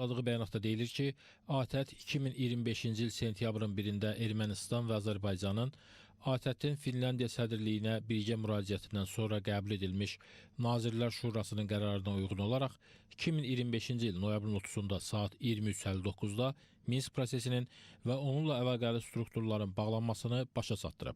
Açıkladığı bəyanatda deyilir ki, ATƏT 2025-ci il sentyabrın 1-də Ermənistan və Azərbaycanın ATƏT-in Finlandiya sədrliyinə birgə müraciətindən sonra qəbul edilmiş Nazirlər Şurasının qərarına uyğun olaraq 2025-ci il noyabrın 30-da saat 23:59-da Minsk prosesinin və onunla əlaqəli strukturların bağlanmasını başa çatdırıb.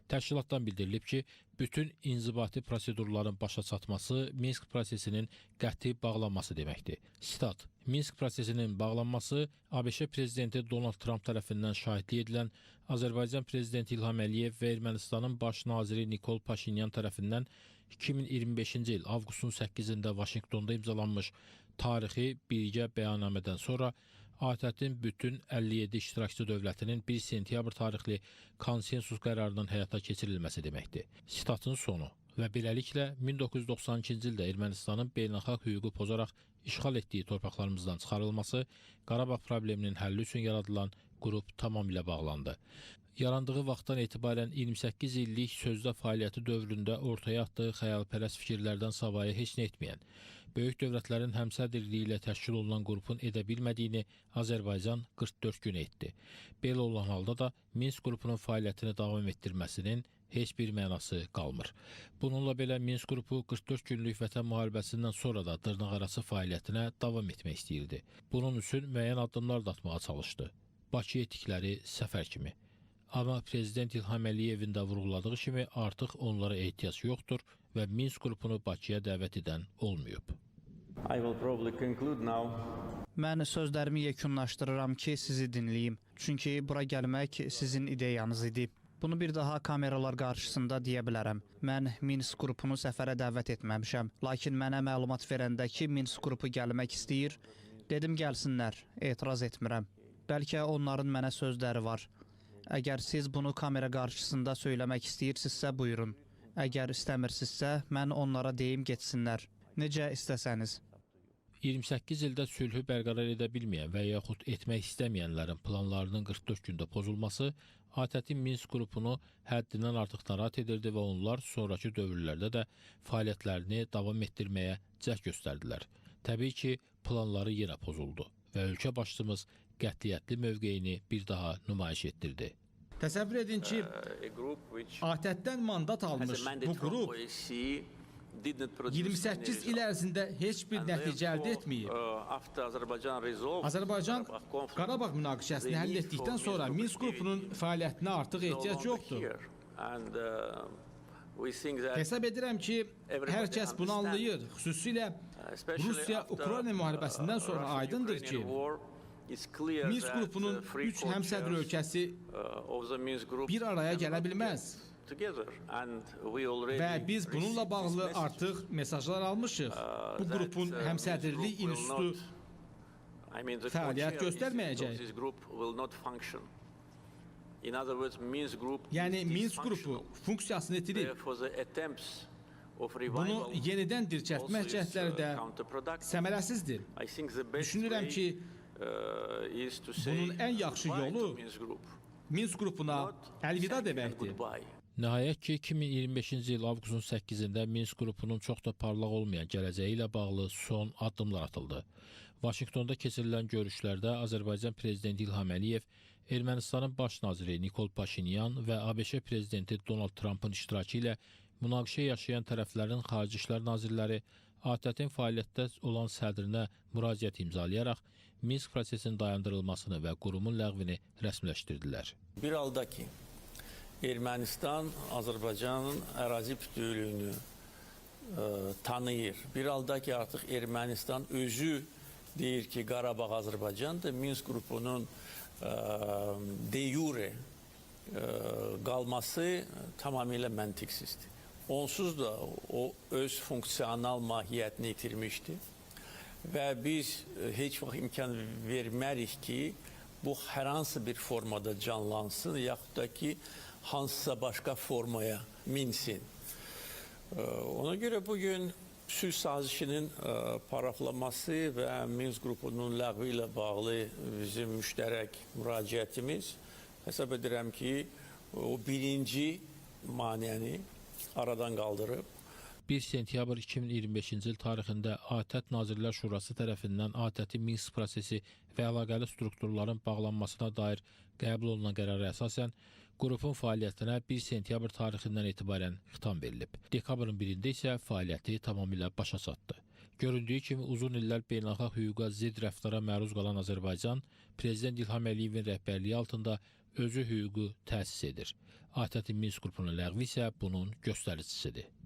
Təşkilatdan bildirilib ki, bütün inzibati prosedurların başa çatması Minsk prosesinin qəti bağlanması deməkdir. Sitat: Minsk prosesinin bağlanması ABŞ prezidenti Donald Trump tərəfindən şahidlik edilən Azərbaycan prezidenti İlham Əliyev və Ermənistanın baş naziri Nikol Paşinyan tərəfindən 2025-ci il avqustun 8-də Vaşinqtonda imzalanmış tarixi birgə bəyannamədən sonra ATƏT-in bütün 57 iştirakçı dövlətinin 1 sentyabr tarixli konsensus qərarının həyata keçirilməsi deməkdir. Sitatın sonu. Və beləliklə 1992-ci ildə Ermənistanın beynəlxalq hüququ pozaraq işğal etdiyi torpaqlarımızdan çıxarılması, Qarabağ probleminin həlli üçün yaradılan qrup tamamilə bağlandı. Yarandığı vaxtdan etibarən 28 illik sözdə fəaliyyəti dövründə ortaya atdığı xəyalpərəst fikirlərdən savayı heç nə etməyən, böyük dövlətlərin həmsədrliyi ilə təşkil olunan qrupun edə bilmədiyini Azərbaycan 44 gün etdi. Belə olan halda da Minsk qrupunun fəaliyyətini davam etdirməsinin heç bir mənası qalmır. Bununla belə Minsk qrupu 44 günlük vətən müharibəsindən sonra da dırnaqarası fəaliyyətinə davam etmək istəyirdi. Bunun üçün müəyyən addımlar da atmağa çalışdı. Bakı etdikləri səfər kimi. Amma Prezident İlham Əliyevin də vurğuladığı kimi artıq onlara ehtiyac yoxdur və Minsk qrupunu Bakıya dəvət edən olmayıb. Mən sözlərimi yekunlaşdırıram ki, sizi dinləyim. Çünki bura gəlmək sizin ideyanız idi. Bunu bir daha kameralar qarşısında deyə bilərəm. Mən Minsk qrupunu səfərə dəvət etməmişəm. Lakin mənə məlumat verəndə ki, Minsk qrupu gəlmək istəyir, dedim gəlsinlər, etiraz etmirəm. Bəlkə onların mənə sözləri var. Əgər siz bunu kamera qarşısında söyləmək istəyirsinizsə, buyurun. Əgər istəmirsinizsə, mən onlara deyim getsinlər. Necə istəsəniz. 28 ildə sülhü bərqərar edə bilməyən və yaxud etmək istəməyənlərin planlarının 44 gündə pozulması ATƏT-in Minsk qrupunu həddindən artıq narahat edirdi və onlar sonraki dövrlərdə də fəaliyyətlərini davam etdirməyə cəhd göstərdilər. Təbii ki, planları yenə pozuldu və ölkə başçımız qətiyyətli mövqeyini bir daha nümayiş etdirdi. Təsəvvür edin ki, ATƏT-dən mandat almış bu qrup 28 il ərzində heç bir nəticə əldə etməyib. Azərbaycan Qarabağ münaqişəsini həll etdikdən sonra Minsk qrupunun fəaliyyətinə artıq ehtiyac yoxdur. Hesab edirəm ki, hər kəs bunu anlayır. Xüsusilə Rusiya-Ukrayna müharibəsindən sonra aydındır ki, Minsk qrupunun 3 həmsədr ölkəsi bir araya gələ bilməz. Və biz bununla bağlı artıq mesajlar almışıq. Bu qrupun həmsədrlik institutu fəaliyyət göstərməyəcək. Yəni Minsk qrupu funksiyasını itirib. Bunu yenidən dirçəltmək cəhdləri də səmərəsizdir. Düşünürəm ki, bunun ən yaxşı yolu Minsk qrupuna əlvida deməkdir. Nəhayət ki, 2025-ci il avqustun 8-də Minsk qrupunun çox da parlaq olmayan gələcəyi ilə bağlı son addımlar atıldı. Vaşinqtonda keçirilən görüşlərdə Azərbaycan prezidenti İlham Əliyev, Ermənistanın baş naziri Nikol Paşinyan və ABŞ prezidenti Donald Trumpın iştirakı ilə münaqişə yaşayan tərəflərin xarici işlər nazirləri ATƏT-in fəaliyyətdə olan sədrinə müraciət imzalayaraq Minsk prosesinin dayandırılmasını və qurumun ləğvini rəsmiləşdirdilər. Bir halda ki, Ermənistan Azərbaycanın ərazi bütövlüyünü tanıyır. Bir halda ki, artıq Ermənistan özü deyir ki, Qarabağ Azərbaycandır. Minsk qrupunun de jure qalması tamamilə məntiqsizdir. Onsuz da o öz funksional mahiyyətini itirmişdi və biz heç vaxt imkan vermərik ki, bu hər hansı bir formada canlansın, yaxud da ki, hansısa başqa formaya minsin. Ona görə bugün sülh sazişinin paraflaması və Minsk qrupunun ləğvi ilə bağlı bizim müştərək müraciətimiz, hesab edirəm ki, o birinci maneəni aradan qaldırıb 1 sentyabr 2025-ci il tarixində ATƏT Nazirlər Şurası tərəfindən ATƏT-in Minsk prosesi və əlaqəli strukturların bağlanmasına dair qəbul olunan qərara əsasən qrupun fəaliyyətinə 1 sentyabr tarixindən etibarən xitam verilib. Dekabrın 1-də isə fəaliyyəti tamamilə başa çatdı. Göründüyü kimi uzun illər beynəlxalq hüquqa zidd rəftara məruz qalan Azərbaycan, Prezident İlham Əliyevin rəhbərliyi altında özü hüququ təsis edir. ATƏT-in Minsk qrupunun ləğvi isə bunun göstəricisidir.